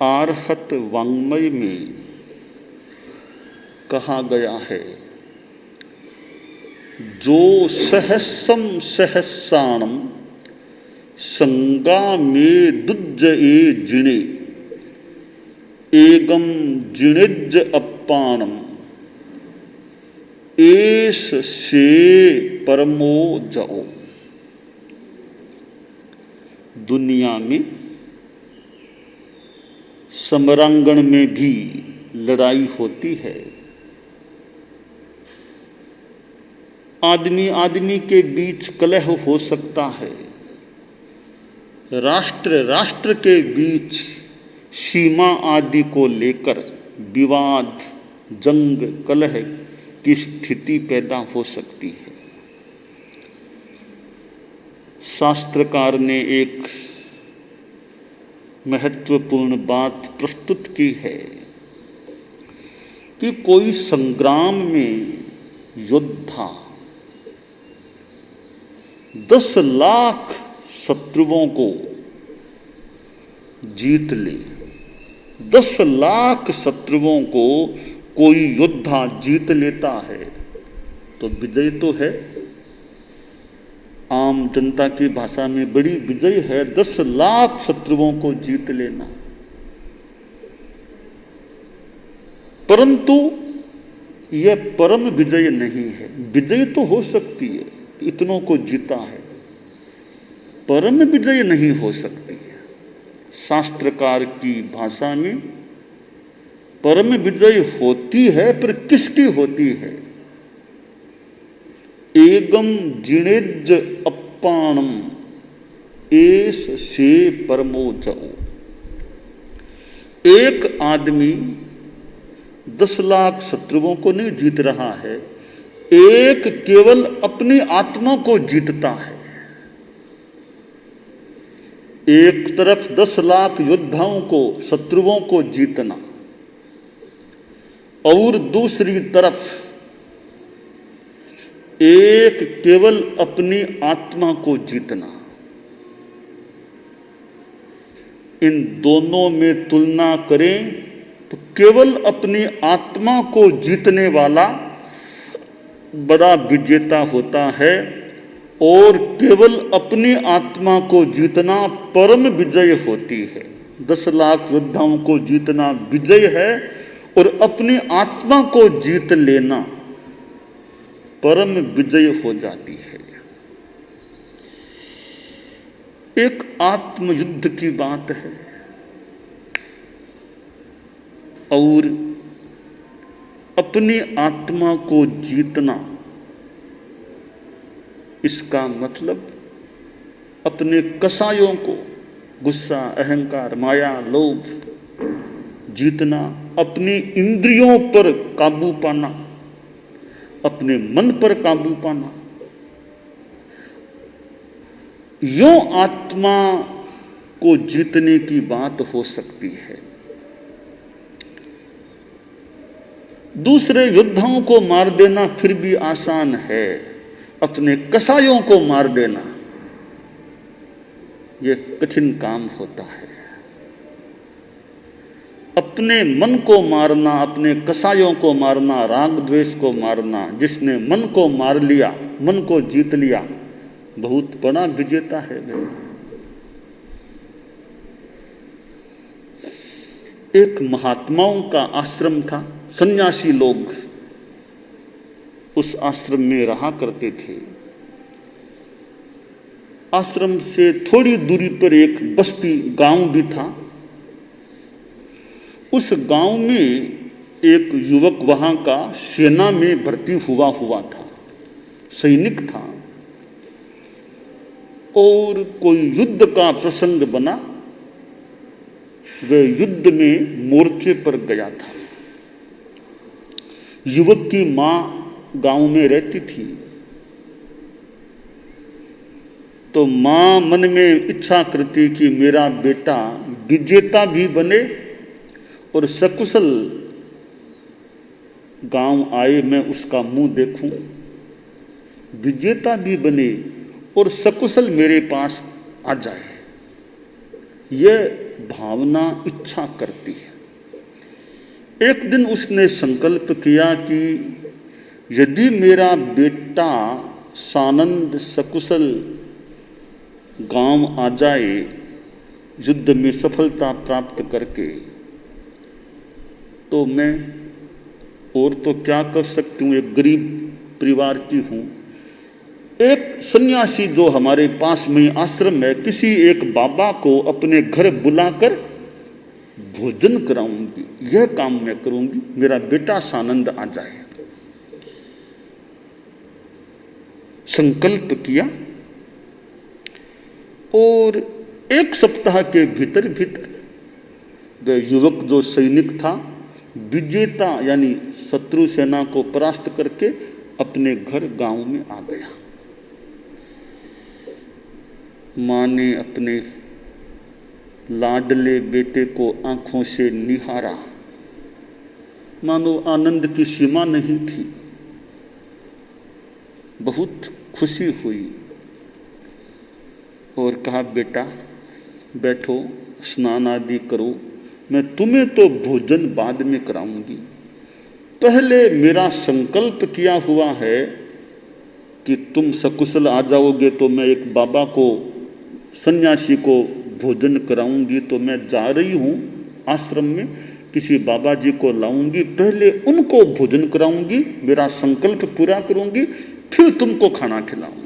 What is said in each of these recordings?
आर्हत वाङ्मय में कहा गया है, जो सहस्रम सहस्राणम संगा में दुज्जए जिणे एगम जिणिज अप्पाणम एस से परमो जाओ। दुनिया में समरांगण में भी लड़ाई होती है। आदमी आदमी के बीच कलह हो सकता है। राष्ट्र राष्ट्र के बीच सीमा आदि को लेकर विवाद, जंग, कलह की स्थिति पैदा हो सकती है। शास्त्रकार ने एक महत्वपूर्ण बात प्रस्तुत की है कि कोई संग्राम में योद्धा 10 लाख शत्रुओं को जीत ले, 10 लाख शत्रुओं को कोई योद्धा जीत लेता है तो विजय तो है। आम जनता की भाषा में बड़ी विजय है 10 लाख शत्रुओं को जीत लेना। परंतु यह परम विजय नहीं है। विजय तो हो सकती है, इतनों को जीता है, परम विजय नहीं हो सकती है। शास्त्रकार की भाषा में परम विजय होती है, पर किसकी होती है? एगम जिणिज अप्पाणम एस से परमो जाओ। एक आदमी 10 लाख शत्रुओं को नहीं जीत रहा है, एक केवल अपनी आत्मा को जीतता है। एक तरफ 10 लाख योद्धाओं को, शत्रुओं को जीतना, और दूसरी तरफ एक केवल अपनी आत्मा को जीतना। इन दोनों में तुलना करें तो केवल अपनी आत्मा को जीतने वाला बड़ा विजेता होता है, और केवल अपनी आत्मा को जीतना परम विजय होती है। 10 लाख योद्धाओं को जीतना विजय है, और अपनी आत्मा को जीत लेना परम विजय हो जाती है। एक आत्मयुद्ध की बात है, और अपनी आत्मा को जीतना, इसका मतलब अपने कसायों को, गुस्सा, अहंकार, माया, लोभ जीतना, अपनी इंद्रियों पर काबू पाना, अपने मन पर काबू पाना। यूं आत्मा को जीतने की बात हो सकती है। दूसरे योद्धाओं को मार देना फिर भी आसान है, अपने कसायों को मार देना यह कठिन काम होता है। अपने मन को मारना, अपने कसायों को मारना, राग द्वेष को मारना, जिसने मन को मार लिया, मन को जीत लिया, बहुत बड़ा विजेता है वे। एक महात्माओं का आश्रम था, सन्यासी लोग उस आश्रम में रहा करते थे। आश्रम से थोड़ी दूरी पर एक बस्ती, गांव भी था। उस गांव में एक युवक वहां का सेना में भर्ती हुआ था, सैनिक था, और कोई युद्ध का प्रसंग बना, वह युद्ध में मोर्चे पर गया था। युवक की मां गांव में रहती थी, तो मां मन में इच्छा करती कि मेरा बेटा विजेता भी बने और सकुशल गांव आए, मैं उसका मुंह देखूं, विजेता भी बने और सकुशल मेरे पास आ जाए, यह भावना इच्छा करती है। एक दिन उसने संकल्प किया कि यदि मेरा बेटा सानंद सकुशल गांव आ जाए युद्ध में सफलता प्राप्त करके, तो मैं और तो क्या कर सकती हूँ, एक गरीब परिवार की हूँ। एक सन्यासी जो हमारे पास में आश्रम है, किसी एक बाबा को अपने घर बुलाकर भोजन कराऊंगी, यह काम मैं करूंगी, मेरा बेटा सानंद आ जाए। संकल्प किया और एक सप्ताह के भीतर भीतर वह युवक जो सैनिक था, विजेता यानी शत्रु सेना को परास्त करके अपने घर गांव में आ गया। मां ने अपने लाडले बेटे को आंखों से निहारा, मानो आनंद की सीमा नहीं थी। बहुत खुशी हुई और कहा, बेटा बैठो, स्नान आदि करो, मैं तुम्हें तो भोजन बाद में कराऊंगी। पहले मेरा संकल्प किया हुआ है कि तुम सकुशल आ जाओगे तो मैं एक बाबा को, सन्यासी को भोजन कराऊंगी, तो मैं जा रही हूँ आश्रम में, किसी बाबा जी को लाऊंगी, पहले उनको भोजन कराऊंगी, मेरा संकल्प पूरा करूंगी, फिर तुमको खाना खिलाऊंगी।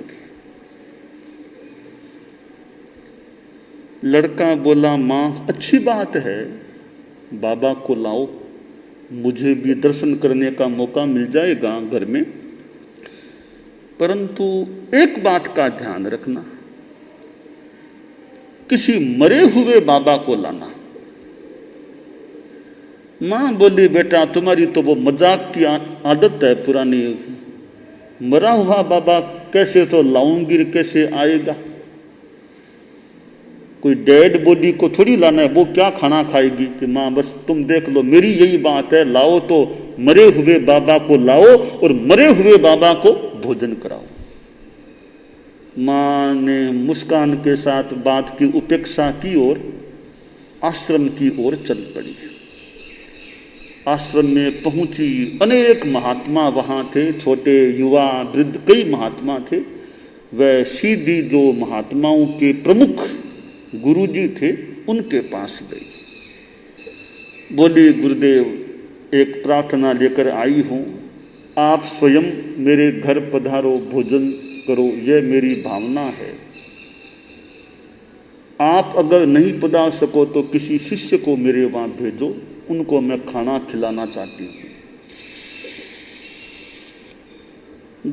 लड़का बोला, माँ अच्छी बात है, बाबा को लाओ, मुझे भी दर्शन करने का मौका मिल जाएगा घर में, परंतु एक बात का ध्यान रखना, किसी मरे हुए बाबा को लाना। मां बोली, बेटा तुम्हारी तो वो मजाक की आदत है पुरानी, मरा हुआ बाबा कैसे तो लाऊंगी, कैसे आएगा, कोई डेड बॉडी को थोड़ी लाना है, वो क्या खाना खाएगी। कि मां बस तुम देख लो, मेरी यही बात है, लाओ तो मरे हुए बाबा को लाओ और मरे हुए बाबा को भोजन कराओ। मां ने मुस्कान के साथ बात की उपेक्षा की और आश्रम की ओर चल पड़ी। आश्रम में पहुंची, अनेक महात्मा वहां थे, छोटे युवा वृद्ध कई महात्मा थे। वह सीधी जो महात्माओं के प्रमुख गुरुजी थे उनके पास गई। बोली, गुरुदेव एक प्रार्थना लेकर आई हूँ, आप स्वयं मेरे घर पधारो, भोजन करो, यह मेरी भावना है। आप अगर नहीं पधार सको तो किसी शिष्य को मेरे वहां भेजो, उनको मैं खाना खिलाना चाहती हूँ।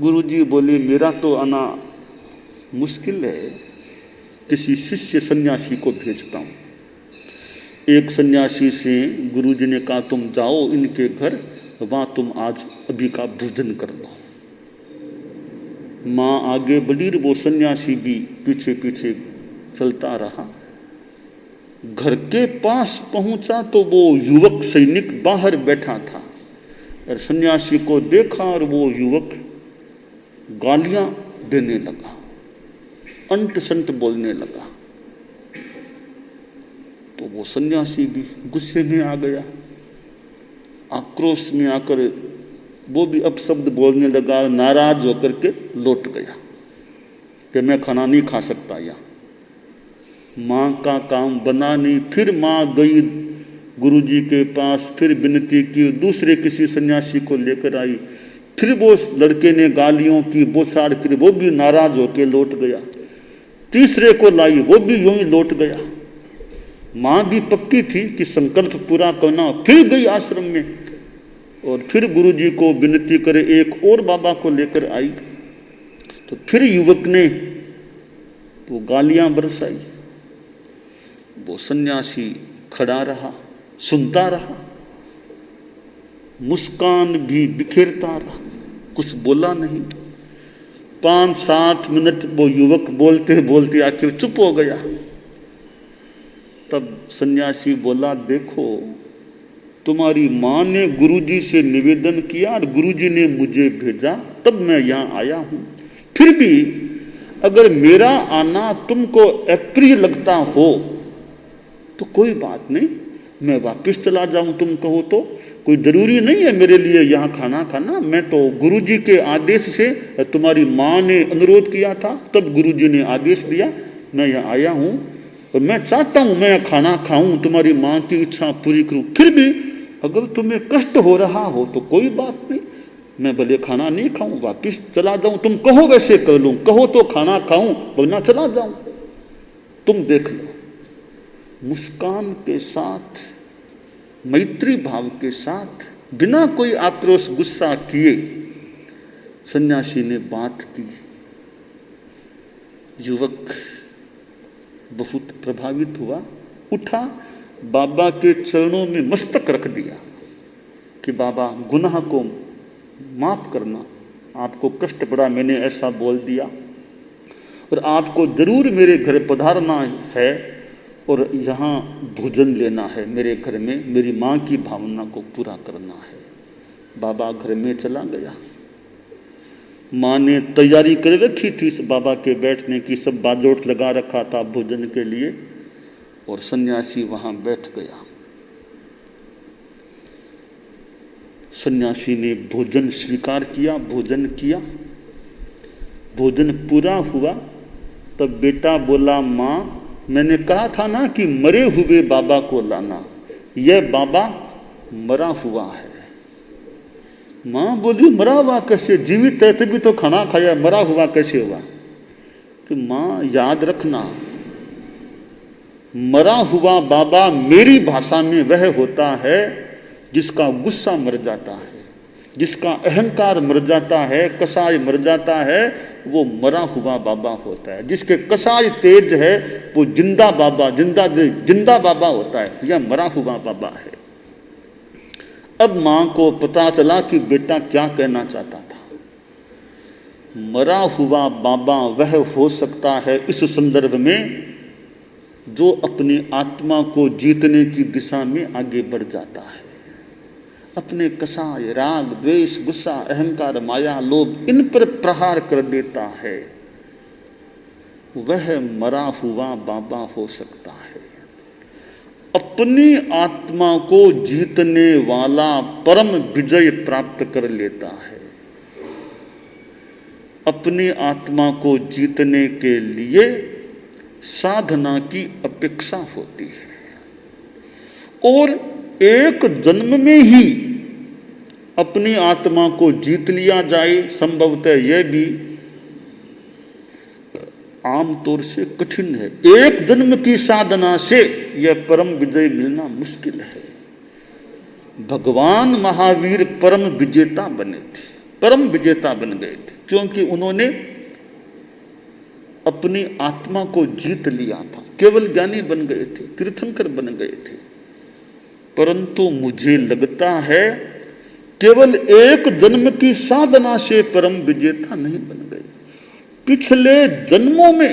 गुरुजी बोले, मेरा तो आना मुश्किल है, किसी शिष्य सन्यासी को भेजता हूँ। एक सन्यासी से गुरुजी ने कहा, तुम जाओ इनके घर, वहां तुम आज अभी का भोजन कर लो। माँ आगे बढ़ी, वो सन्यासी भी पीछे पीछे चलता रहा। घर के पास पहुंचा तो वो युवक सैनिक बाहर बैठा था और सन्यासी को देखा और वो युवक गालियां देने लगा, अंट संट बोलने लगा। तो वो सन्यासी भी गुस्से में आ गया, आक्रोश में आकर वो भी अपशब्द बोलने लगा, नाराज होकर के लौट गया कि मैं खाना नहीं खा सकता यहाँ। माँ का काम बना नहीं। फिर माँ गई गुरुजी के पास, फिर विनती की, दूसरे किसी सन्यासी को लेकर आई, फिर वो लड़के ने गालियों की बोछार की, वो भी नाराज होकर लौट गया। तीसरे को लाई, वो भी यूं ही लौट गया। माँ भी पक्की थी कि संकल्प पूरा करना, फिर गई आश्रम में और फिर गुरुजी को विनती करे, एक और बाबा को लेकर आई। तो फिर युवक ने वो गालियां बरसाई। वो सन्यासी खड़ा रहा, सुनता रहा, मुस्कान भी बिखेरता रहा, कुछ बोला नहीं। 5-7 मिनट वो युवक बोलते बोलते आखिर चुप हो गया। तब सन्यासी बोला, देखो तुम्हारी माँ ने गुरुजी से निवेदन किया और गुरुजी ने मुझे भेजा, तब मैं यहाँ आया हूँ। फिर भी अगर मेरा आना तुमको अप्रिय लगता हो तो कोई बात नहीं, मैं वापस चला जाऊं तुम कहो तो। कोई जरूरी नहीं है मेरे लिए यहाँ खाना खाना। मैं तो गुरुजी के आदेश से, तुम्हारी माँ ने अनुरोध किया था तब गुरुजी ने आदेश दिया, मैं यहाँ आया हूँ और मैं चाहता हूँ मैं खाना खाऊं, तुम्हारी माँ की इच्छा पूरी करूं। फिर भी अगर तुम्हें कष्ट हो रहा हो तो कोई बात नहीं, मैं भले खाना नहीं खाऊं, वापिस चला जाऊं। तुम कहो वैसे कर लूं, कहो तो खाना खाऊं वरना चला जाऊं। तुम देख लो। मुस्कान के साथ, मैत्री भाव के साथ, बिना कोई आक्रोश गुस्सा किए सन्यासी ने बात की। युवक बहुत प्रभावित हुआ, उठा, बाबा के चरणों में मस्तक रख दिया कि बाबा गुनाह को माफ करना, आपको कष्ट पड़ा, मैंने ऐसा बोल दिया और आपको जरूर मेरे घर पधारना है और यहाँ भोजन लेना है मेरे घर में, मेरी माँ की भावना को पूरा करना है। बाबा घर में चला गया। माँ ने तैयारी कर रखी थी इस बाबा के बैठने की, सब बाजोट लगा रखा था भोजन के लिए, और सन्यासी वहाँ बैठ गया। सन्यासी ने भोजन स्वीकार किया, भोजन किया, भोजन पूरा हुआ। तब बेटा बोला, माँ मैंने कहा था ना कि मरे हुए बाबा को लाना, यह बाबा मरा हुआ है। माँ बोली, मरा हुआ कैसे? जीवित है तभी तो खाना खाया, मरा हुआ कैसे हुआ? कि माँ याद रखना, मरा हुआ बाबा मेरी भाषा में वह होता है जिसका गुस्सा मर जाता है, जिसका अहंकार मर जाता है, कसाय मर जाता है, वो मरा हुआ बाबा होता है। जिसके कसाय तेज है वो जिंदा बाबा, जिंदा बाबा होता है, यह मरा हुआ बाबा है। अब माँ को पता चला कि बेटा क्या कहना चाहता था। मरा हुआ बाबा वह हो सकता है इस संदर्भ में जो अपनी आत्मा को जीतने की दिशा में आगे बढ़ जाता है। अपने कसाय, राग, द्वेष, गुस्सा, अहंकार, माया, लोभ, इन पर प्रहार कर देता है, वह मरा हुआ बाबा हो सकता है। अपनी आत्मा को जीतने वाला परम विजय प्राप्त कर लेता है। अपनी आत्मा को जीतने के लिए साधना की अपेक्षा होती है और एक जन्म में ही अपनी आत्मा को जीत लिया जाए, संभवतः यह भी आमतौर से कठिन है। एक जन्म की साधना से यह परम विजय मिलना मुश्किल है। भगवान महावीर परम विजेता बने थे, परम विजेता बन गए थे, क्योंकि उन्होंने अपनी आत्मा को जीत लिया था। केवल ज्ञानी बन गए थे, तीर्थंकर बन गए थे। परंतु मुझे लगता है केवल एक जन्म की साधना से परम विजेता नहीं बन गए। पिछले जन्मों में,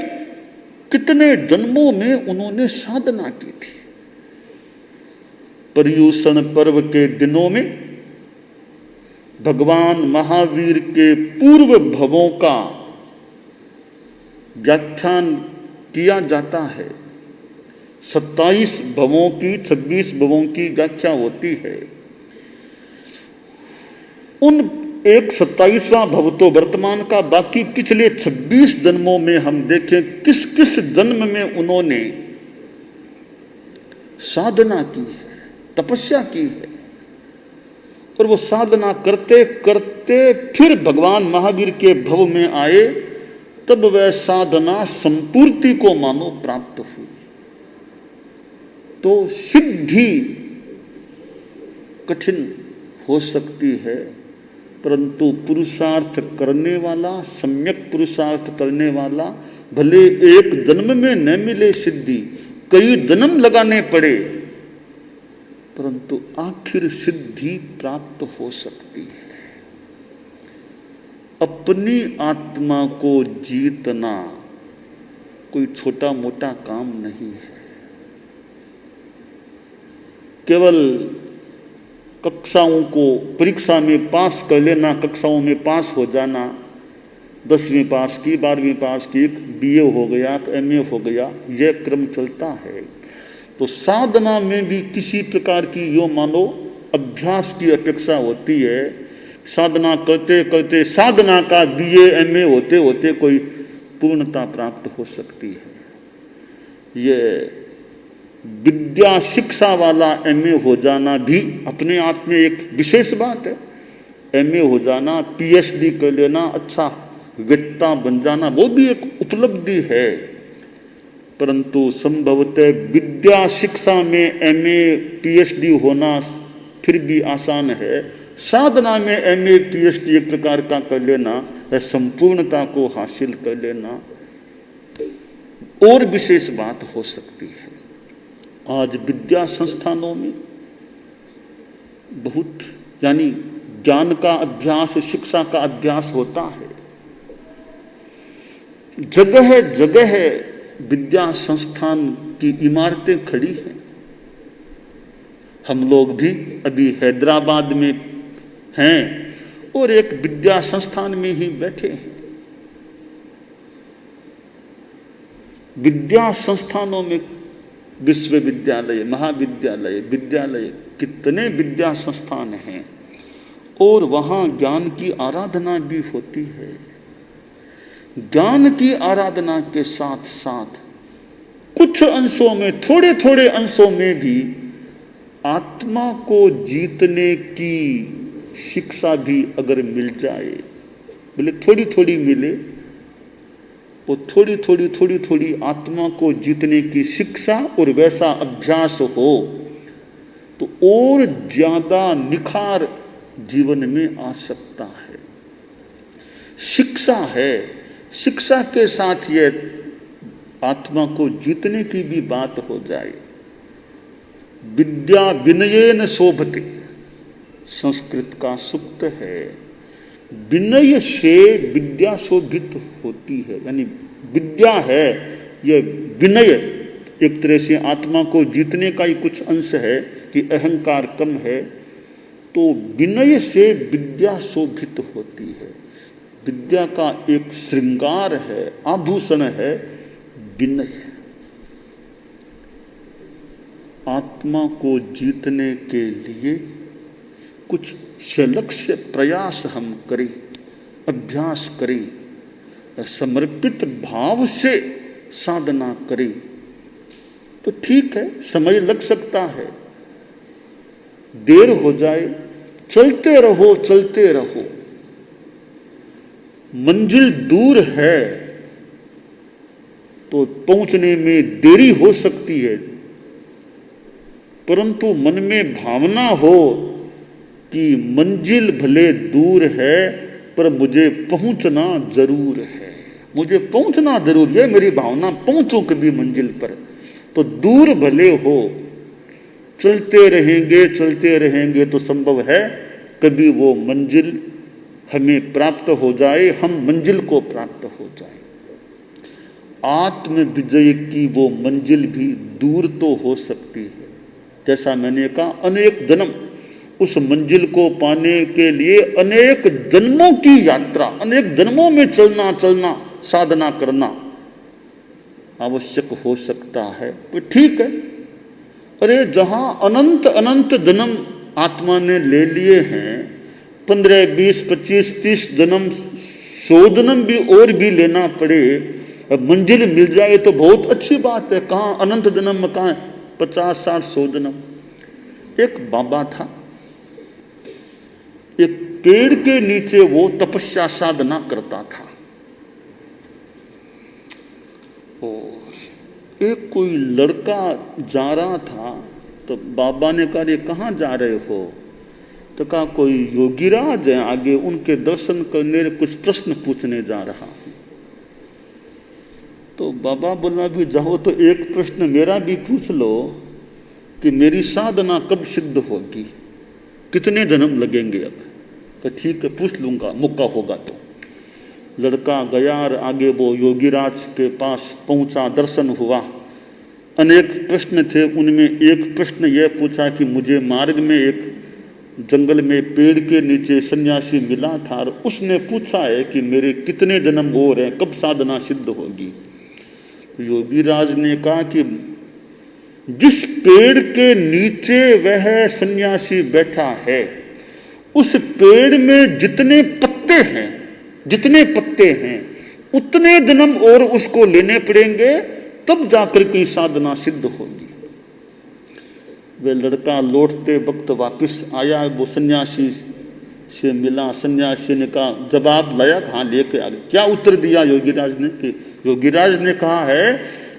कितने जन्मों में उन्होंने साधना की थी। पर्युषण पर्व के दिनों में भगवान महावीर के पूर्व भवों का व्याख्यान किया जाता है। 27 भवों की, 26 भवों की व्याख्या होती है। उन एक 27वां भव तो वर्तमान का, बाकी पिछले 26 जन्मों में हम देखें किस किस जन्म में उन्होंने साधना की है, तपस्या की है। और वो साधना करते करते फिर भगवान महावीर के भव में आए, तब वह साधना संपूर्ति को मानो प्राप्त हुई। तो सिद्धि कठिन हो सकती है, परंतु पुरुषार्थ करने वाला, सम्यक पुरुषार्थ करने वाला, भले एक जन्म में न मिले सिद्धि, कई जन्म लगाने पड़े, परंतु आखिर सिद्धि प्राप्त हो सकती है। अपनी आत्मा को जीतना कोई छोटा मोटा काम नहीं है। केवल कक्षाओं को परीक्षा में पास कर लेना, कक्षाओं में पास हो जाना, 10वीं पास की, 12वीं पास की, बीए हो गया तो एमए हो गया, यह क्रम चलता है। तो साधना में भी किसी प्रकार की यो मानो अभ्यास की अपेक्षा होती है। साधना करते करते साधना का बीए एमए होते होते कोई पूर्णता प्राप्त हो सकती है। ये विद्या शिक्षा वाला एमए हो जाना भी अपने आप में एक विशेष बात है। एमए हो जाना, पीएचडी कर लेना, अच्छा वक्ता बन जाना, वो भी एक उपलब्धि है। परंतु संभवतः विद्या शिक्षा में एमए पीएचडी होना फिर भी आसान है। साधना में एमए पीएचडी एक प्रकार का कर लेना, संपूर्णता को हासिल कर लेना और विशेष बात हो सकती है। आज विद्या संस्थानों में बहुत यानी ज्ञान का अभ्यास, शिक्षा का अभ्यास होता है। जगह जगह विद्या संस्थान की इमारतें खड़ी हैं। हम लोग भी अभी हैदराबाद में हैं और एक विद्या संस्थान में ही बैठे हैं। विद्या संस्थानों में विश्वविद्यालय, महाविद्यालय, विद्यालय, कितने विद्या संस्थान हैं और वहाँ ज्ञान की आराधना भी होती है। ज्ञान की आराधना के साथ साथ कुछ अंशों में, थोड़े थोड़े अंशों में भी आत्मा को जीतने की शिक्षा भी अगर मिल जाए, बोले थोड़ी थोड़ी मिले, वो थोड़ी थोड़ी आत्मा को जीतने की शिक्षा और वैसा अभ्यास हो तो और ज्यादा निखार जीवन में आ सकता है। शिक्षा है, शिक्षा के साथ ये आत्मा को जीतने की भी बात हो जाए। विद्या विनयेन शोभते, संस्कृत का सूक्त है। विनय से विद्या शोभित होती है, यानी विद्या है यह विनय, एक तरह से आत्मा को जीतने का ही कुछ अंश है कि अहंकार कम है, तो विनय से विद्या शोभित होती है। विद्या का एक श्रृंगार है, आभूषण है विनय। आत्मा को जीतने के लिए कुछ सलक्ष्य प्रयास हम करें, अभ्यास करें, समर्पित भाव से साधना करें तो ठीक है, समय लग सकता है, देर हो जाए, चलते रहो चलते रहो। मंजिल दूर है तो पहुंचने में देरी हो सकती है, परंतु मन में भावना हो कि मंजिल भले दूर है पर मुझे पहुंचना जरूर है, मुझे पहुंचना जरूर है, मेरी भावना पहुंचो कभी मंजिल पर। तो दूर भले हो, चलते रहेंगे तो संभव है कभी वो मंजिल हमें प्राप्त हो जाए, हम मंजिल को प्राप्त हो जाए। आत्म विजय की वो मंजिल भी दूर तो हो सकती है, जैसा मैंने कहा अनेक जन्म, उस मंजिल को पाने के लिए अनेक जन्मों की यात्रा, अनेक जन्मों में चलना साधना करना आवश्यक हो सकता है। तो ठीक है, अरे जहां अनंत अनंत जन्म आत्मा ने ले लिए हैं, 15, 20, 25, 30 जन्म, 100 जन्म भी और भी लेना पड़े, मंजिल मिल जाए तो बहुत अच्छी बात है। कहाँ अनंत जन्म में, कहाँ 50, 60, 100 जन्म। एक बाबा था, एक पेड़ के नीचे वो तपस्या साधना करता था। और एक कोई लड़का जा रहा था तो बाबा ने कहा, कहाँ जा रहे हो? तो कहा कोई योगीराज है आगे, उनके दर्शन करने, कुछ प्रश्न पूछने जा रहा हूं। तो बाबा बोला भी जाओ तो एक प्रश्न मेरा भी पूछ लो कि मेरी साधना कब सिद्ध होगी, कितने जन्म लगेंगे अब? तो ठीक है, पूछ लूंगा, मौका होगा तो। लड़का गया और आगे वो योगीराज के पास पहुंचा, दर्शन हुआ। अनेक प्रश्न थे, उनमें एक प्रश्न यह पूछा कि मुझे मार्ग में एक जंगल में पेड़ के नीचे सन्यासी मिला था और उसने पूछा है कि मेरे कितने जन्म और हैं, कब साधना सिद्ध होगी। योगीराज ने कहा कि जिस पेड़ के नीचे वह सन्यासी बैठा है, उस पेड़ में जितने पत्ते हैं उतने जन्म और उसको लेने पड़ेंगे, तब जाकर के साधना सिद्ध होगी। वे लड़का लौटते वक्त वापस आया, वो सन्यासी से मिला। सन्यासी ने कहा, जवाब लाया, हाँ लेके आ गया। क्या उत्तर दिया योगीराज ने? कि योगीराज ने कहा है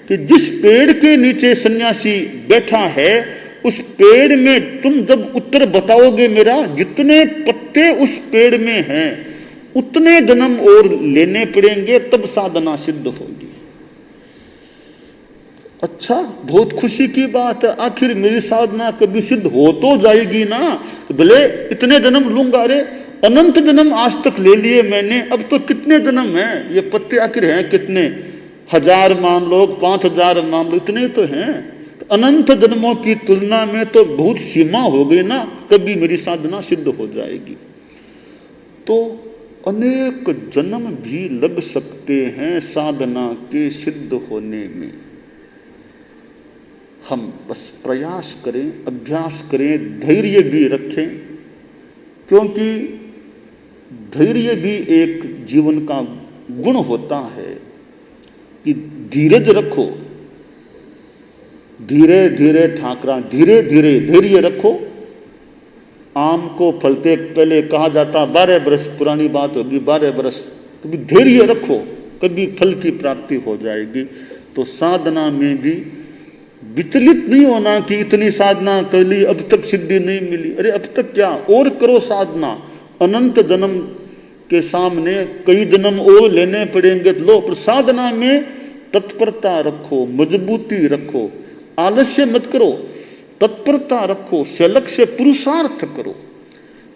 कि जिस पेड़ के नीचे सन्यासी बैठा है, उस पेड़ में तुम जब उत्तर बताओगे मेरा, जितने पत्ते उस पेड़ में हैं उतने जन्म और लेने पड़ेंगे, तब साधना सिद्ध होगी। अच्छा, बहुत खुशी की बात है, आखिर मेरी साधना कभी सिद्ध हो तो जाएगी ना। भले इतने जन्म लूंगा, अरे अनंत जन्म आज तक ले लिए मैंने, अब तो कितने जन्म हैं, ये पत्ते आखिर हैं कितने, 1000 मान लो, 5000 मान लो, इतने तो हैं। तो अनंत जन्मों की तुलना में तो बहुत सीमा हो गई ना, कभी मेरी साधना सिद्ध हो जाएगी। तो अनेक जन्म भी लग सकते हैं साधना के सिद्ध होने में। हम बस प्रयास करें, अभ्यास करें, धैर्य भी रखें, क्योंकि धैर्य भी एक जीवन का गुण होता है कि धीरज रखो, धीरे धीरे ठाकरा, धीरे धीरे धैर्य रखो। आम को फलते पहले कहा जाता 12 बरस, पुरानी बात होगी 12 बरस, कभी धैर्य रखो, कभी फल की प्राप्ति हो जाएगी। तो साधना में भी विचलित नहीं होना कि इतनी साधना कर ली, अब तक सिद्धि नहीं मिली, अरे अब तक क्या, और करो साधना, अनंत जन्म के सामने कई जन्म और लेने पड़ेंगे, लो। पर साधना में तत्परता रखो, मजबूती रखो, आलस्य मत करो, तत्परता रखो, सलक्ष्य पुरुषार्थ करो।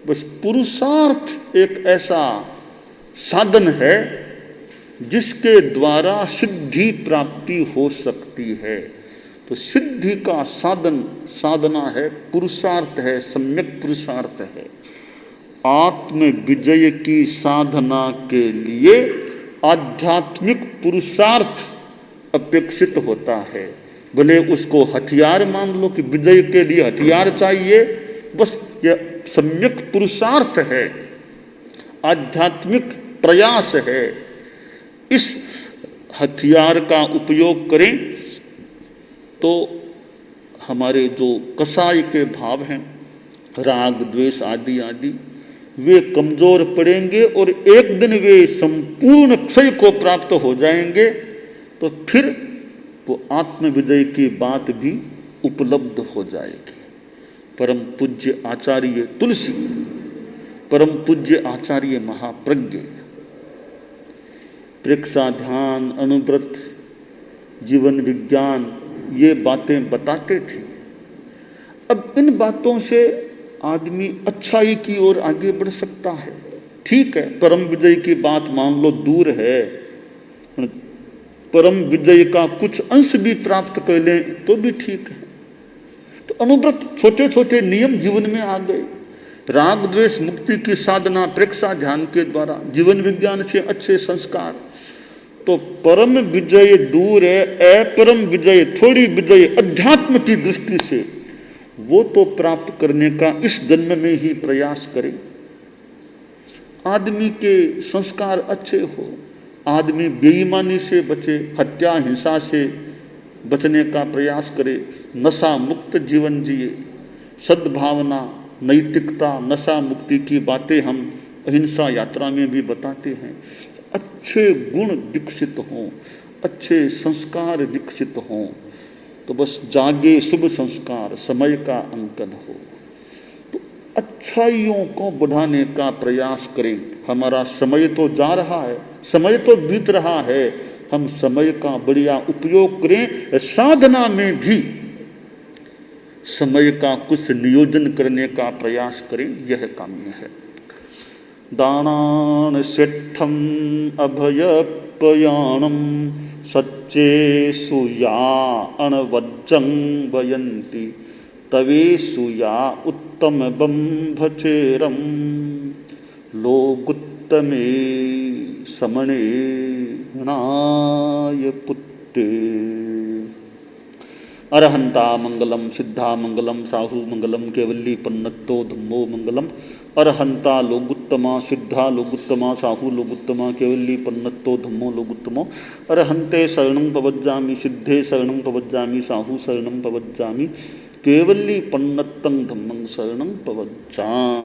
बस पुरुषार्थ एक ऐसा साधन है जिसके द्वारा सिद्धि प्राप्ति हो सकती है। तो सिद्धि का साधन साधना है, पुरुषार्थ है, सम्यक पुरुषार्थ है। आत्म विजय की साधना के लिए आध्यात्मिक पुरुषार्थ अपेक्षित होता है। भले उसको हथियार मान लो कि विजय के लिए हथियार चाहिए, बस यह सम्यक पुरुषार्थ है, आध्यात्मिक प्रयास है। इस हथियार का उपयोग करें तो हमारे जो कसाई के भाव हैं, राग द्वेष आदि आदि, वे कमजोर पड़ेंगे और एक दिन वे संपूर्ण क्षय को प्राप्त हो जाएंगे। तो फिर वो आत्मविजय की बात भी उपलब्ध हो जाएगी। परम पूज्य आचार्य तुलसी, परम पूज्य आचार्य महाप्रज्ञ प्रेक्षा, ध्यान, अनुव्रत, जीवन विज्ञान, ये बातें बताते थे। अब इन बातों से आदमी अच्छाई की ओर आगे बढ़ सकता है। ठीक है, परम विजय की बात मान लो दूर है, परम विजय का कुछ अंश भी प्राप्त कर लें तो भी ठीक है। तो अनुव्रत, छोटे छोटे नियम जीवन में आ गए। राग द्वेष मुक्ति की साधना प्रेक्षा ध्यान के द्वारा, जीवन विज्ञान से अच्छे संस्कार। तो परम विजय दूर है, अपरम विजय, थोड़ी विजय अध्यात्म की दृष्टि से, वो तो प्राप्त करने का इस जन्म में ही प्रयास करें। आदमी के संस्कार अच्छे हो, आदमी बेईमानी से बचे, हत्या हिंसा से बचने का प्रयास करे, नशा मुक्त जीवन जिए, सद्भावना, नैतिकता, नशा मुक्ति की बातें हम अहिंसा यात्रा में भी बताते हैं। अच्छे गुण विकसित हों, अच्छे संस्कार विकसित हों, तो बस जागे शुभ संस्कार, समय का अंकन हो। तो अच्छाइयों को बढ़ाने का प्रयास करें। हमारा समय तो जा रहा है, समय तो बीत रहा है, हम समय का बढ़िया उपयोग करें। साधना में भी समय का कुछ नियोजन करने का प्रयास करें, यह काम्य है। दानान सेठम अभयपयाणम सच्चेषु या अणवज्जं वयन्ति तवेषु या तमबंभचेरम लोगुत्तमे समणे गणाय पुत्ते। अरहंता मंगलम सिद्धा मंगलम साहू मंगलम केवली पन्नत्तो धम्मो मंगलम। अरहंता लोगुत्तमा सिद्धा लोगुत्तमा साहू लोगुत्तमा केवली पन्नत्तो धम्मो लोगुत्तमो। अरहंते शरणं पवज्जामि सिद्धे शरणं पवज्जामि साहू शरणं पवज्जामि केवली पन्नत्तं धम्मं शरणं पवज्जामि।